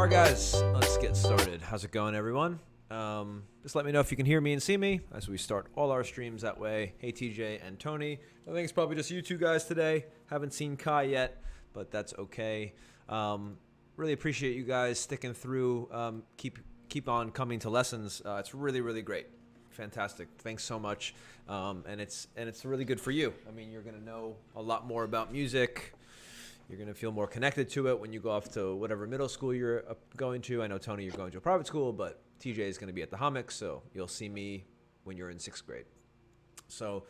Alright guys, let's get started. How's it going, everyone? Just let me know if you can hear me and see me as we start all our streams that way. Hey TJ and Tony. I think it's probably just you two guys today. Haven't seen Kai yet, but that's okay. Really appreciate you guys sticking through. Keep on coming to lessons. It's really great. Fantastic. Thanks so much. And it's really good for you. I mean, you're gonna know a lot more about music. You're going to feel more connected to it when you go off to whatever middle school you're going to. I know, Tony, you're going to a private school, but TJ is going to be at the Hummocks, so you'll see me when you're in 6th grade. So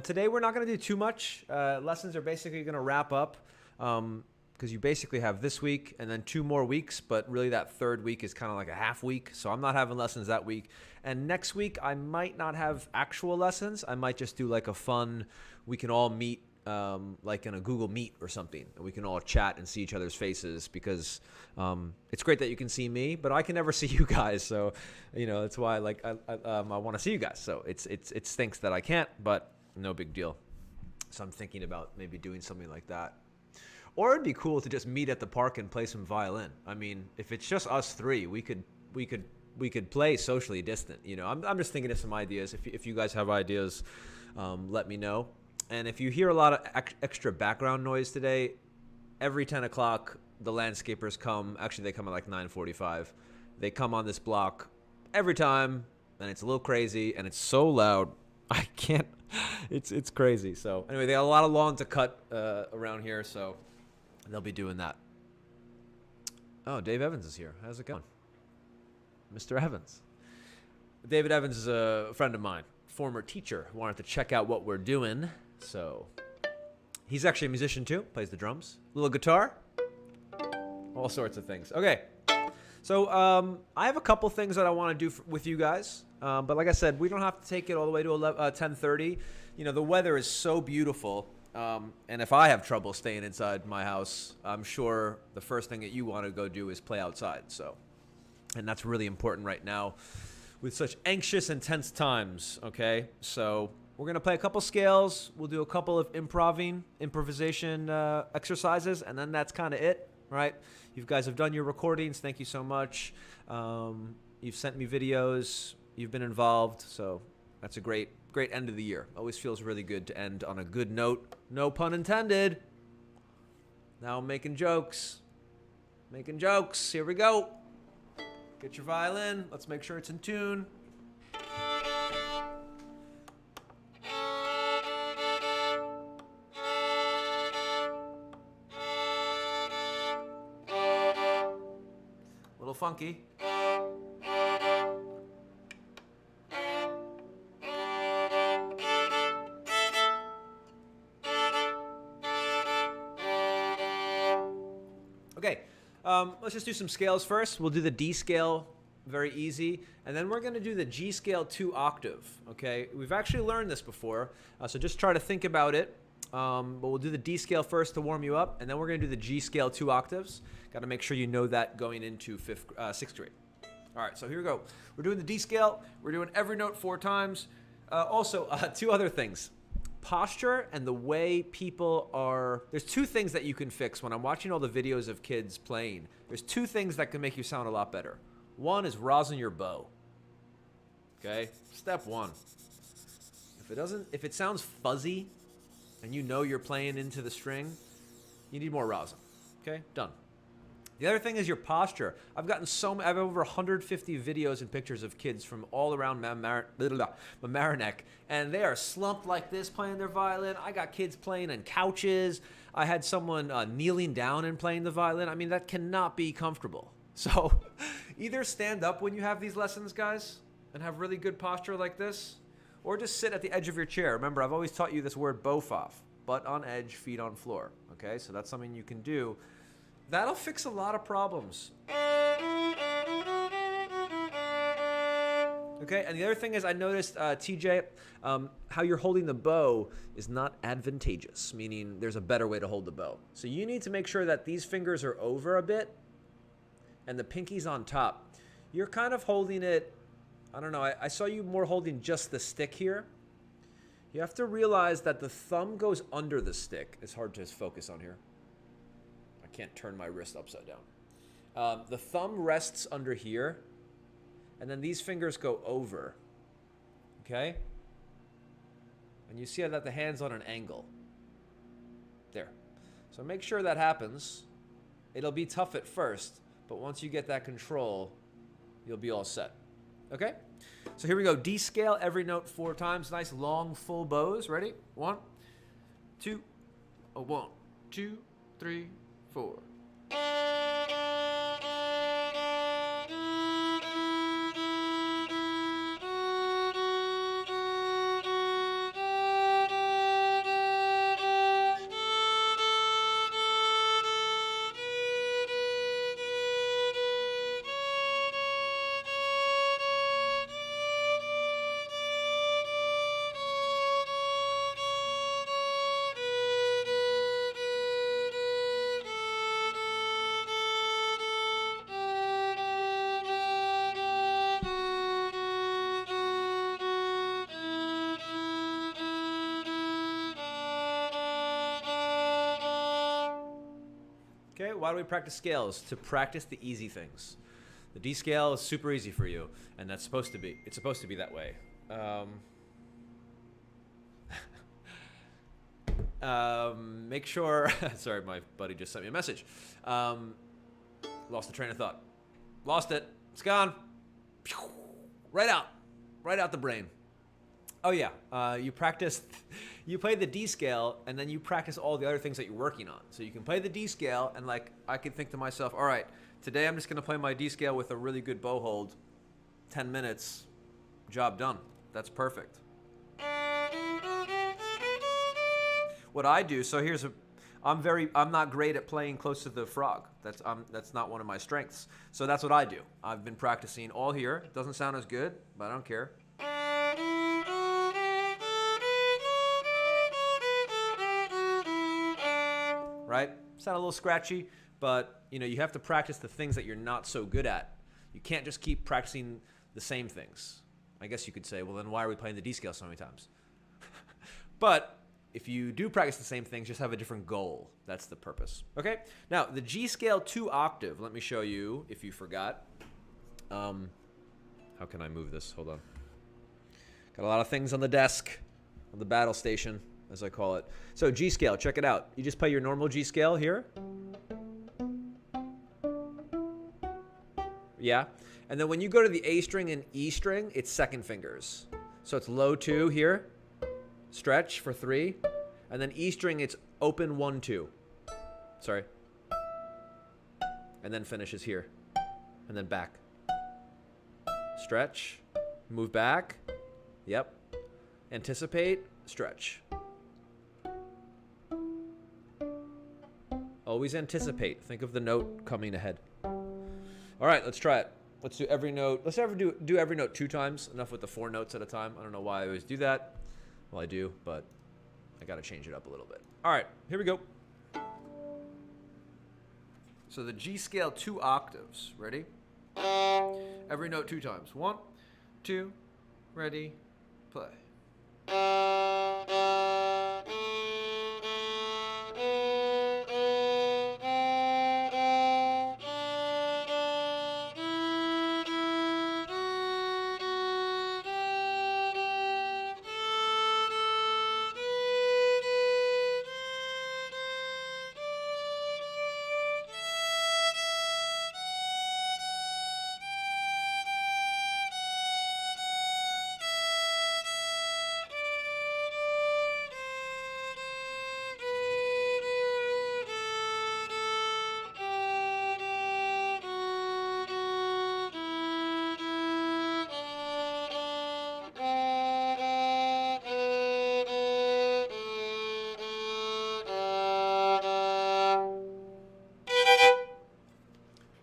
today we're not going to do too much. Lessons are basically going to wrap up because you basically have this week and then 2 more weeks, but really that 3rd week is kind of like a half week. So I'm not having lessons that week. And next week, I might not have actual lessons. I might just do like a fun, we can all meet like in a Google Meet or something, and we can all chat and see each other's faces because it's great that you can see me, but I can never see you guys. So, you know, that's why I want to see you guys. So it stinks that I can't, but no big deal. So I'm thinking about maybe doing something like that. Or it'd be cool to just meet at the park and play some violin. I mean, if it's just us 3, we could play socially distant. You know, I'm just thinking of some ideas. If you guys have ideas, let me know. And if you hear a lot of extra background noise today, every 10 o'clock, the landscapers come. Actually, they come at like 9:45. They come on this block every time, and it's a little crazy, and it's so loud. I can't. It's crazy. So anyway, they got a lot of lawn to cut around here, so they'll be doing that. Oh, Dave Evans is here. How's it going? Mr. Evans. David Evans is a friend of mine, former teacher, who wanted to check out what we're doing. So he's actually a musician too, plays the drums, little guitar, all sorts of things. Okay, so I have a couple things that I want to do with you guys, but like I said, we don't have to take it all the way to 10:30. You know, the weather is so beautiful, and if I have trouble staying inside my house, I'm sure the first thing that you want to go do is play outside. So, and that's really important right now with such anxious and tense times. Okay, so we're going to play a couple scales. We'll do a couple of improvisation exercises, and then that's kind of it, right? You guys have done your recordings. Thank you so much. You've sent me videos. You've been involved. So that's a great end of the year. Always feels really good to end on a good note. No pun intended. Now I'm making jokes. Here we go. Get your violin. Let's make sure it's in tune. Little funky. Okay, let's just do some scales first. We'll do the D scale, very easy, and then we're going to do the G scale 2 octave. Okay, we've actually learned this before, so just try to think about it. But we'll do the D scale first to warm you up, and then we're going to do the G scale 2 octaves. Got to make sure you know that going into 6th grade. All right, so here we go. We're doing the D scale. We're doing every note 4 times. Also, 2 other things. Posture and the way people are... There's 2 things that you can fix. When I'm watching all the videos of kids playing, there's 2 things that can make you sound a lot better. One is rosin your bow. Okay? Step 1. If it sounds fuzzy and you know you're playing into the string, you need more rosin. Okay? Done. The other thing is your posture. I have over 150 videos and pictures of kids from all around Mamaroneck, and they are slumped like this playing their violin. I got kids playing on couches. I had someone kneeling down and playing the violin. I mean, that cannot be comfortable. So either stand up when you have these lessons, guys, and have really good posture like this, or just sit at the edge of your chair. Remember, I've always taught you this word bofoff, butt on edge, feet on floor. Okay, so that's something you can do. That'll fix a lot of problems. Okay, and the other thing is I noticed, TJ, how you're holding the bow is not advantageous, meaning there's a better way to hold the bow. So you need to make sure that these fingers are over a bit and the pinky's on top. You're kind of holding it, I don't know, I saw you more holding just the stick here. You have to realize that the thumb goes under the stick. It's hard to focus on here. I can't turn my wrist upside down. The thumb rests under here, and then these fingers go over. Okay? And you see that the hand's on an angle. There. So make sure that happens. It'll be tough at first, but once you get that control, you'll be all set. Okay? So here we go. D scale every note 4 times. Nice long full bows. Ready? 1, 2, 1, 2, 3, 4. Okay, why do we practice scales? To practice the easy things. The D scale is super easy for you, and that's supposed to be. It's supposed to be that way. Make sure. Sorry, my buddy just sent me a message. Lost the train of thought. Lost it. It's gone. Right out. Right out the brain. Oh yeah, you practice, you play the D scale, and then you practice all the other things that you're working on. So you can play the D scale, and like I can think to myself, all right, today I'm just gonna play my D scale with a really good bow hold, 10 minutes, job done. That's perfect. What I do, so here's I'm not great at playing close to the frog. That's not one of my strengths. So that's what I do. I've been practicing all here. It doesn't sound as good, but I don't care. Right? Sound a little scratchy, but you know, you have to practice the things that you're not so good at. You can't just keep practicing the same things. I guess you could say, well, then why are we playing the D scale so many times? But if you do practice the same things, just have a different goal. That's the purpose. Okay? Now, the G scale 2 octave. Let me show you if you forgot. How can I move this? Hold on. Got a lot of things on the desk, on the battle station, as I call it. So G scale, check it out. You just play your normal G scale here. Yeah. And then when you go to the A string and E string, it's second fingers. So it's low 2 here, stretch for 3, and then E string, it's open 1, 2. Sorry. And then finishes here, and then back. Stretch, move back. Yep. Anticipate, stretch. Always anticipate. Think of the note coming ahead. All right, let's try it. Let's do every note. Let's do every note 2 times. Enough with the 4 notes at a time. I don't know why I always do that. Well, I do, but I got to change it up a little bit. All right, here we go. So the G scale 2 octaves. Ready? Every note 2 times. 1, 2, ready, play.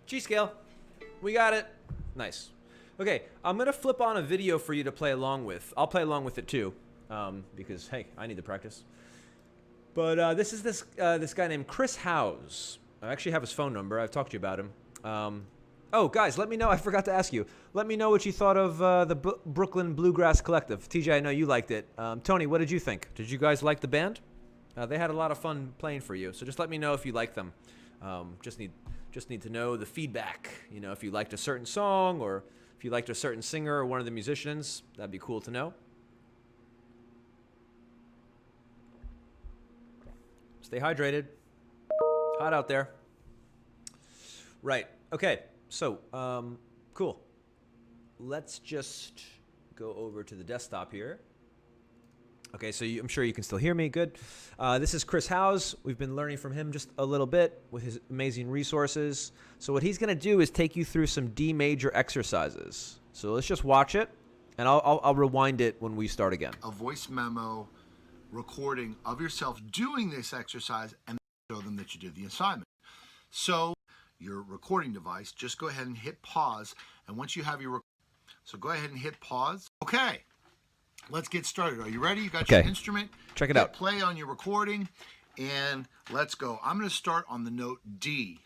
G scale. We got it. Nice. Okay, I'm going to flip on a video for you to play along with. I'll play along with it too, because, hey, I need to practice. But this is this guy named Chris Howes. I actually have his phone number. I've talked to you about him. Oh, guys, let me know. I forgot to ask you. Let me know what you thought of the Brooklyn Bluegrass Collective. TJ, I know you liked it. Tony, what did you think? Did you guys like the band? They had a lot of fun playing for you, so just let me know if you like them. Just need Just need to know the feedback. You know, if you liked a certain song or if you liked a certain singer or one of the musicians, that'd be cool to know. Stay hydrated. Hot out there. Right. Okay. So, cool. Let's just go over to the desktop here. Okay, so I'm sure you can still hear me. Good. This is Chris Howes. We've been learning from him just a little bit with his amazing resources. So what he's going to do is take you through some D major exercises. So let's just watch it, and I'll rewind it when we start again. A voice memo recording of yourself doing this exercise and show them that you did the assignment. So your recording device, just go ahead and hit pause, and once you have your so go ahead and hit pause. Okay. Let's get started. Are you ready? You got your instrument? Check it out. Play on your recording, and let's go. I'm going to start on the note D.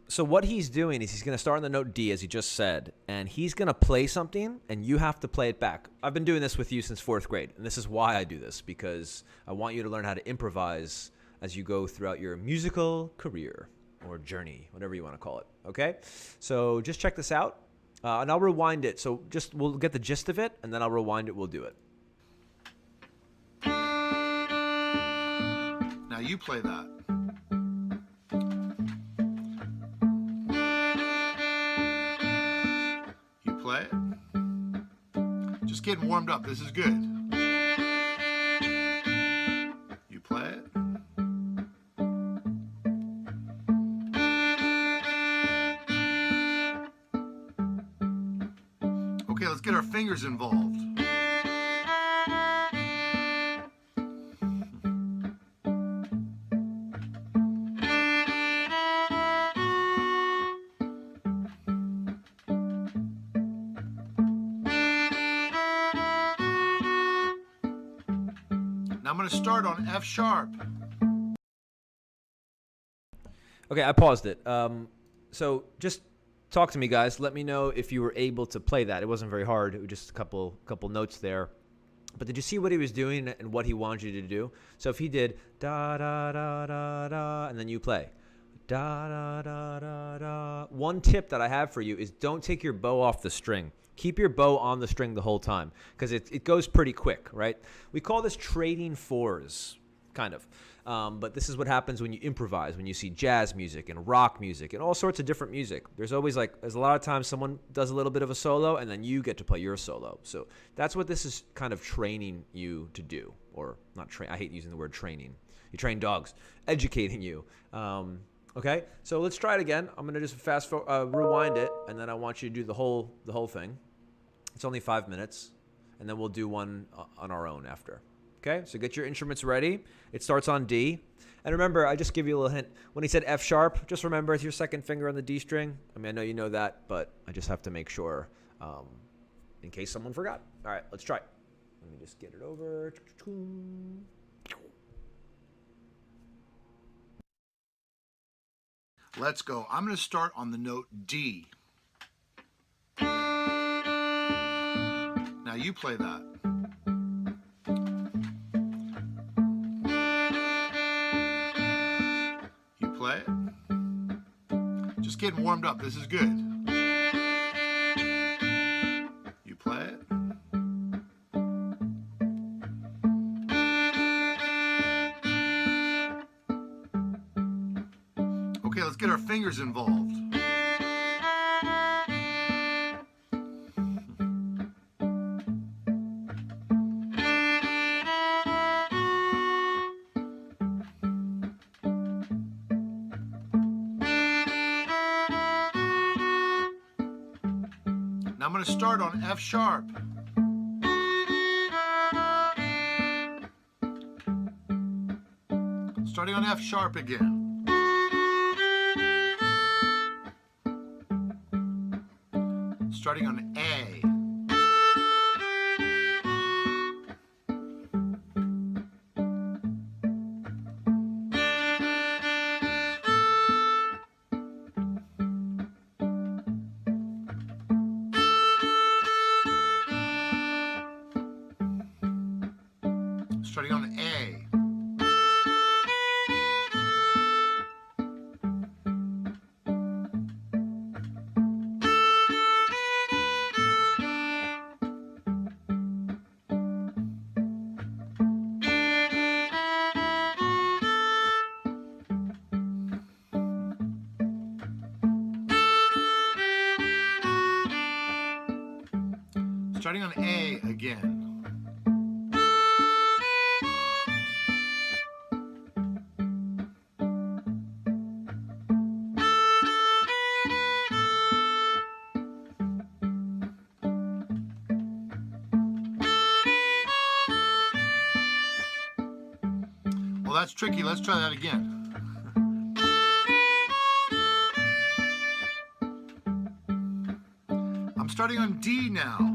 So what he's doing is he's going to start on the note D, as he just said, and he's going to play something, and you have to play it back. I've been doing this with you since 4th grade, and this is why I do this, because I want you to learn how to improvise as you go throughout your musical career or journey, whatever you want to call it, okay? So just check this out. And I'll rewind it. So we'll get the gist of it, and then I'll rewind it. We'll do it. Now you play that. You play it. Just getting warmed up. This is good. You play it. Okay, let's get our fingers involved. Now I'm going to start on F sharp. Okay, I paused it. So just talk to me, guys. Let me know if you were able to play that. It wasn't very hard. It was just a couple notes there. But did you see what he was doing and what he wanted you to do? So if he did da da da da da, and then you play da da da da da. One tip that I have for you is don't take your bow off the string. Keep your bow on the string the whole time, because it goes pretty quick, right? We call this trading fours, kind of. But this is what happens when you improvise, when you see jazz music and rock music and all sorts of different music. There's a lot of times someone does a little bit of a solo, and then you get to play your solo. So that's what this is kind of training you to do, or not train. I hate using the word training. You train dogs, educating you. Okay, so let's try it again. I'm gonna just rewind it, and then I want you to do the whole thing. It's only 5 minutes, and then we'll do one on our own after. Okay, so get your instruments ready. It starts on D. And remember, I just give you a little hint. When he said F sharp, just remember it's your second finger on the D string. I mean, I know you know that, but I just have to make sure in case someone forgot. All right, let's try. Let me just get it over. Let's go. I'm going to start on the note D. Now you play that. You play it. Just getting warmed up. This is good. You play it. Okay, let's get our fingers involved. Now I'm going to start on F sharp. Starting on F sharp again. Starting on A. Starting on A. Starting on A again. Well, that's tricky. Let's try that again. I'm starting on D now.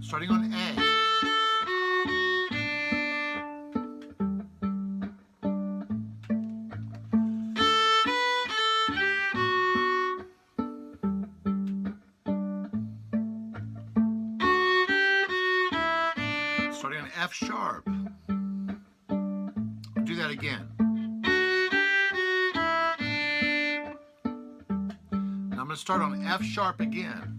Starting on A. Starting on F sharp. I'll do that again. Now I'm going to start on F sharp again.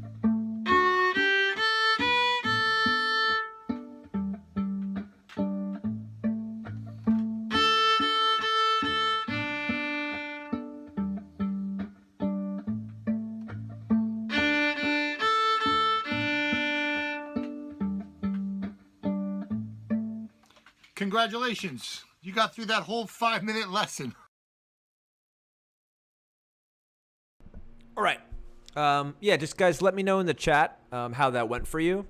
Congratulations, you got through that whole 5-minute lesson. All right. Yeah, just guys, let me know in the chat how that went for you.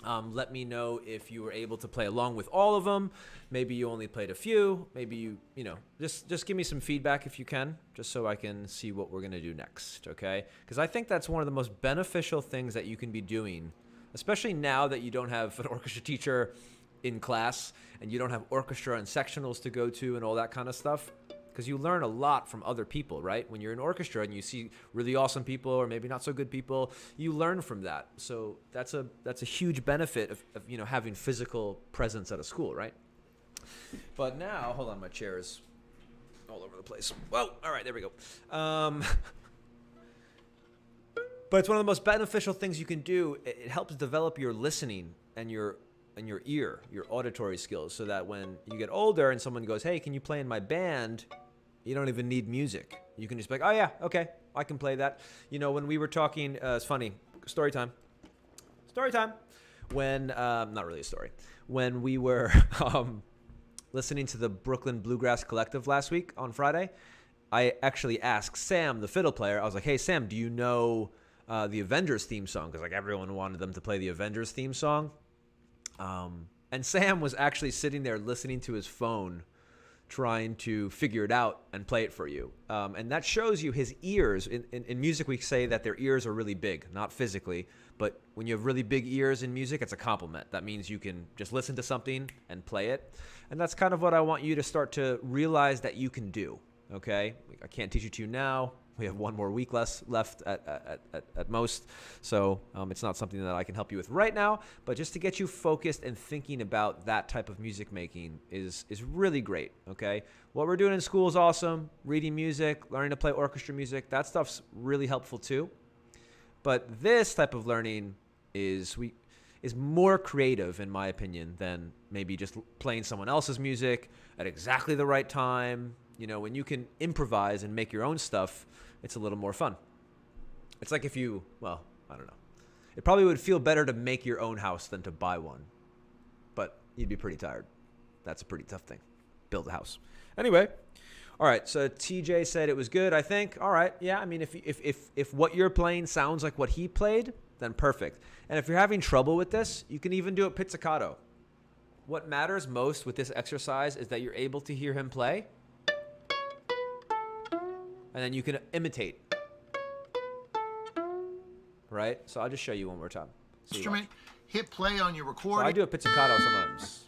Let me know if you were able to play along with all of them. Maybe you only played a few. Maybe you know, just give me some feedback if you can, just so I can see what we're going to do next, okay? Because I think that's one of the most beneficial things that you can be doing, especially now that you don't have an orchestra teacher in class and you don't have orchestra and sectionals to go to and all that kind of stuff, because you learn a lot from other people, right? When you're in orchestra and you see really awesome people or maybe not so good people, you learn from that. So that's a huge benefit of you know, having physical presence at a school, right? But now, hold on, my chair is all over the place. Whoa, all right, there we go. But it's one of the most beneficial things you can do. It helps develop your listening and your ear, your auditory skills, so that when you get older and someone goes, hey, can you play in my band? You don't even need music. You can just be like, oh yeah, okay, I can play that. You know, when we were talking, it's funny, story time. When, not really a story. When we were listening to the Brooklyn Bluegrass Collective last week on Friday, I actually asked Sam, the fiddle player, I was like, hey Sam, do you know the Avengers theme song? Because like everyone wanted them to play the Avengers theme song. And Sam was actually sitting there listening to his phone, trying to figure it out and play it for you. And that shows you his ears. In music, we say that their ears are really big, not physically, but when you have really big ears in music, it's a compliment. That means you can just listen to something and play it. And that's kind of what I want you to start to realize that you can do, okay? I can't teach it to you now. We have one more week left at most, so it's not something that I can help you with right now, but just to get you focused and thinking about that type of music making is really great, okay? What we're doing in school is awesome. Reading music, learning to play orchestra music, that stuff's really helpful too. But this type of learning is more creative, in my opinion, than maybe just playing someone else's music at exactly the right time. You know, when you can improvise and make your own stuff, it's a little more fun. It's like if you, well, I don't know. It probably would feel better to make your own house than to buy one. But you'd be pretty tired. That's a pretty tough thing. Build a house. Anyway, all right, so TJ said it was good, I think. All right, yeah, I mean, if what you're playing sounds like what he played, then perfect. And if you're having trouble with this, you can even do it pizzicato. What matters most with this exercise is that you're able to hear him play, and then you can imitate, right? So I'll just show you one more time. Instrument, hit play on your So recording. I do a pizzicato sometimes.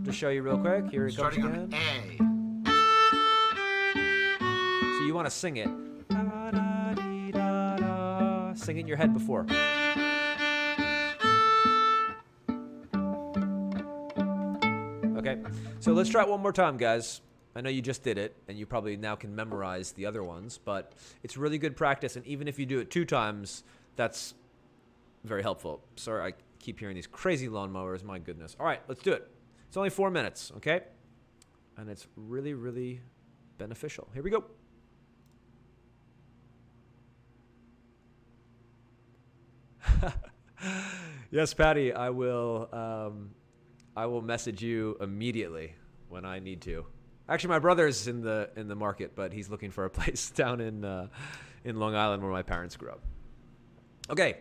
Just show you real quick. Here it comes Starting again. on A. So you want to sing it. sing it in your head before. Okay, so let's try it one more time, guys. I know you just did it, and you probably now can memorize the other ones, but it's really good practice, and even if you do it 2 times, that's very helpful. Sorry, I keep hearing these crazy lawnmowers. My goodness. All right, let's do it. It's only 4 minutes, okay? And it's really, really beneficial. Here we go. Yes, Patty, I will message you immediately when I need to. Actually, my brother's in the market, but he's looking for a place down in Long Island where my parents grew up. Okay,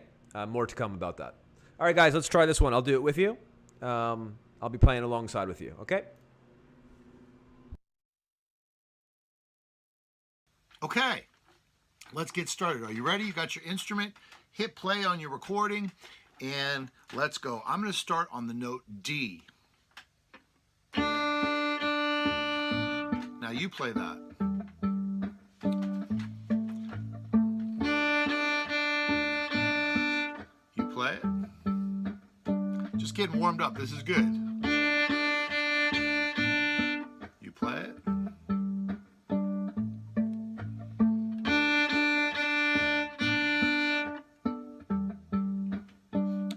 more to come about that. All right, guys, let's try this one. I'll do it with you. I'll be playing alongside with you, okay? Okay, let's get started. Are you ready? You got your instrument? Hit play on your recording, and let's go. I'm going to start on the note D. Now you play that. You play it. Just getting warmed up. This is good. You play it.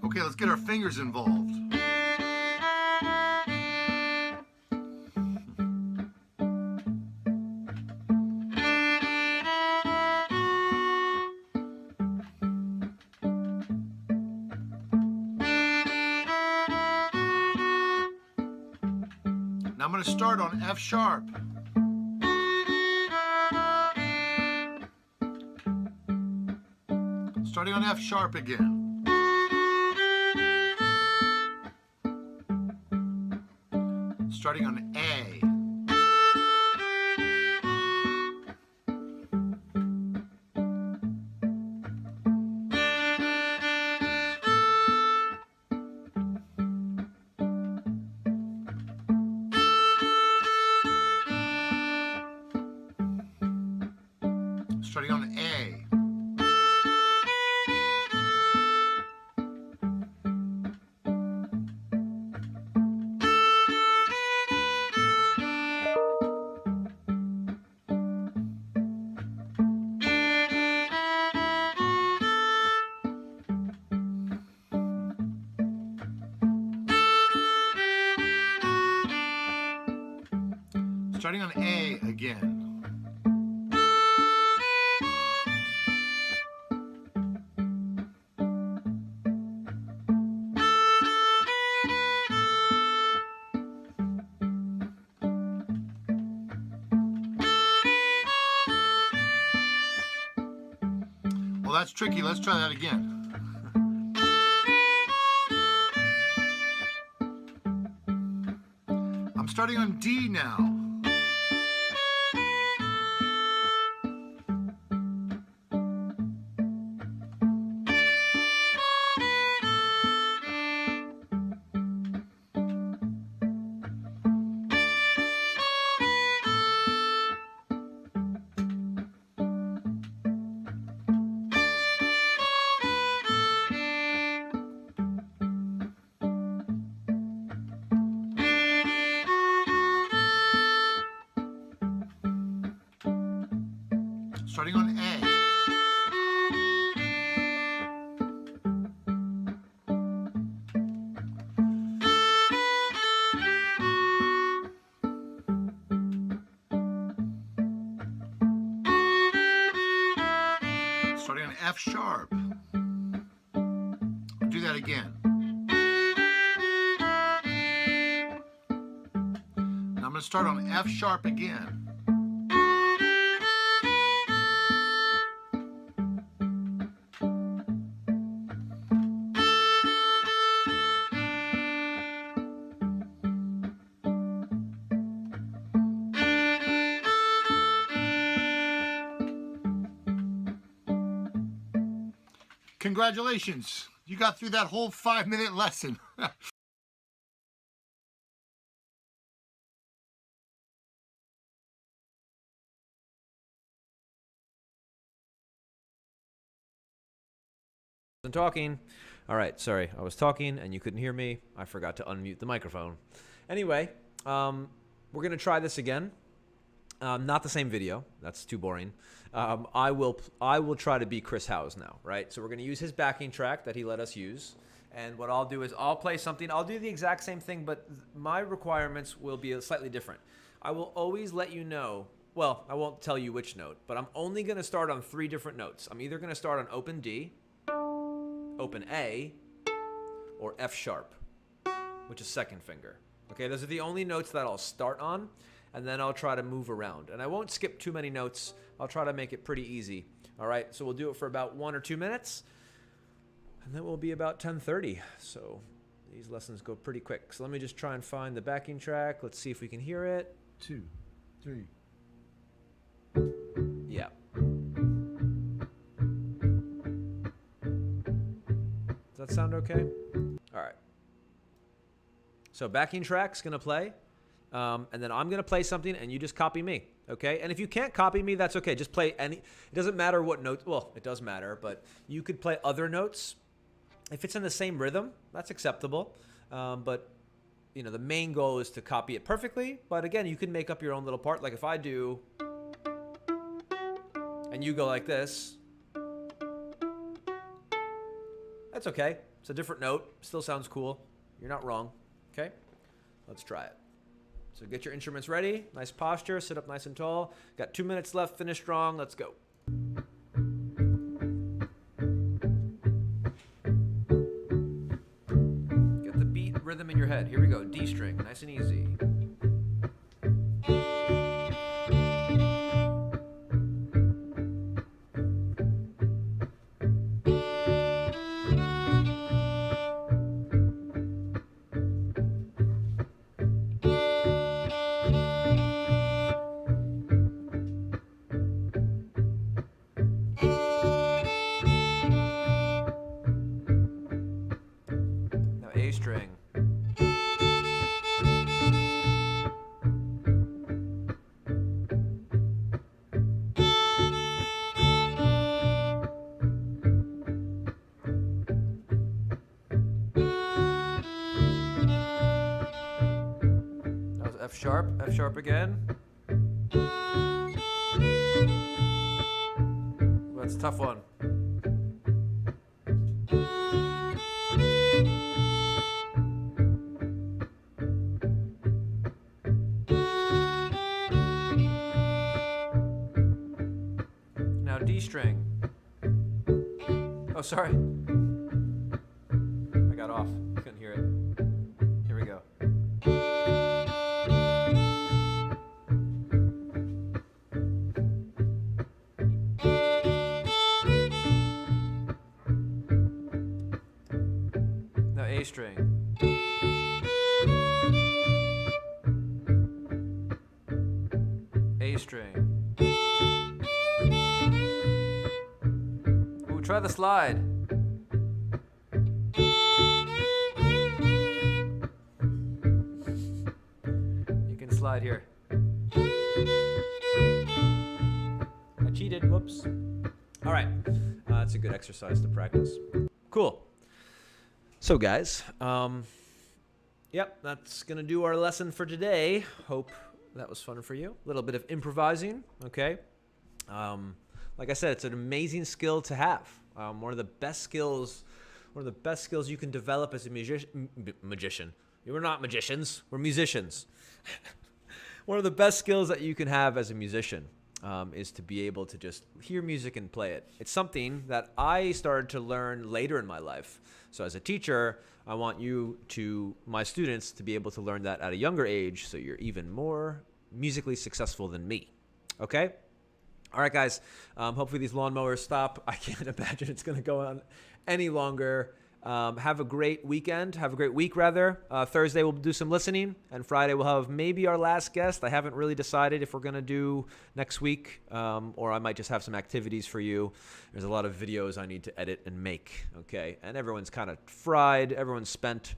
Okay, let's get our fingers involved. Now I'm going to start on F sharp. Starting on F sharp again. Starting on A. Starting on A. Starting on A again. Well, that's tricky. Let's try that again. I'm starting on D now. Starting on A. Starting on F sharp. I'll do that again. Now I'm going to start on F sharp again. Congratulations, you got through that whole 5-minute lesson. wasn't talking. All right, sorry. I was talking and you couldn't hear me. I forgot to unmute the microphone. Anyway, we're going to try this again. Not the same video. That's too boring. I will try to be Chris Howes now, right? So we're going to use his backing track that he let us use. And what I'll do is I'll play something. I'll do the exact same thing, but my requirements will be slightly different. I will always let you know. Well, I won't tell you which note, but I'm only going to start on 3 different notes. I'm either going to start on open D, open A, or F sharp, which is second finger. Okay, those are the only notes that I'll start on, and then I'll try to move around. And I won't skip too many notes. I'll try to make it pretty easy. All right, so we'll do it for about 1 or 2 minutes, and then we'll be about 10:30. So these lessons go pretty quick. So let me just try and find the backing track. Let's see if we can hear it. 2, 3. Yeah. Does that sound okay? All right. So backing track's going to play, and then I'm going to play something, and you just copy me, okay? And if you can't copy me, that's okay. Just play any. It doesn't matter what note. Well, it does matter, but you could play other notes. If it's in the same rhythm, that's acceptable. But, you know, the main goal is to copy it perfectly. But, again, you can make up your own little part. Like if I do, and you go like this, that's okay. It's a different note. Still sounds cool. You're not wrong. Okay? Let's try it. So get your instruments ready. Nice posture. Sit up nice and tall. Got 2 minutes left. Finish strong. Let's go. Get the beat rhythm in your head. Here we go. D string. Nice and easy. A string. That was F sharp again. That's a tough one. Now D string. Oh, sorry. I got off. Couldn't hear it. Here we go. Now A string. A string. Ooh, try the slide. You can slide here. I cheated. Whoops. All right. That's a good exercise to practice. Cool. So, guys, yep, that's going to do our lesson for today. Hope that was fun for you. A little bit of improvising, okay? Like I said, it's an amazing skill to have. One of the best skills you can develop as a magician. We're not magicians. We're musicians. One of the best skills that you can have as a musician is to be able to just hear music and play it. It's something that I started to learn later in my life. So as a teacher, I want my students to be able to learn that at a younger age so you're even more musically successful than me. Okay? All right, guys. Hopefully these lawnmowers stop. I can't imagine it's going to go on any longer. Have a great weekend. Have a great week, rather. Thursday we'll do some listening, and Friday we'll have maybe our last guest. I haven't really decided if we're going to do next week, or I might just have some activities for you. There's a lot of videos I need to edit and make, okay? And everyone's kind of fried. Everyone's spent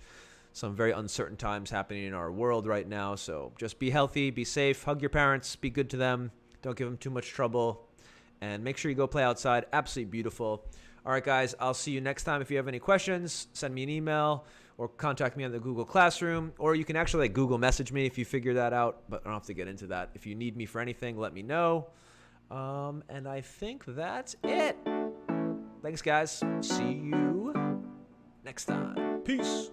some very uncertain times happening in our world right now, so just be healthy, be safe, hug your parents, be good to them, don't give them too much trouble, and make sure you go play outside. Absolutely beautiful. All right, guys, I'll see you next time. If you have any questions, send me an email or contact me on the Google Classroom, or you can actually Google message me if you figure that out, but I don't have to get into that. If you need me for anything, let me know. And I think that's it. Thanks, guys. See you next time. Peace.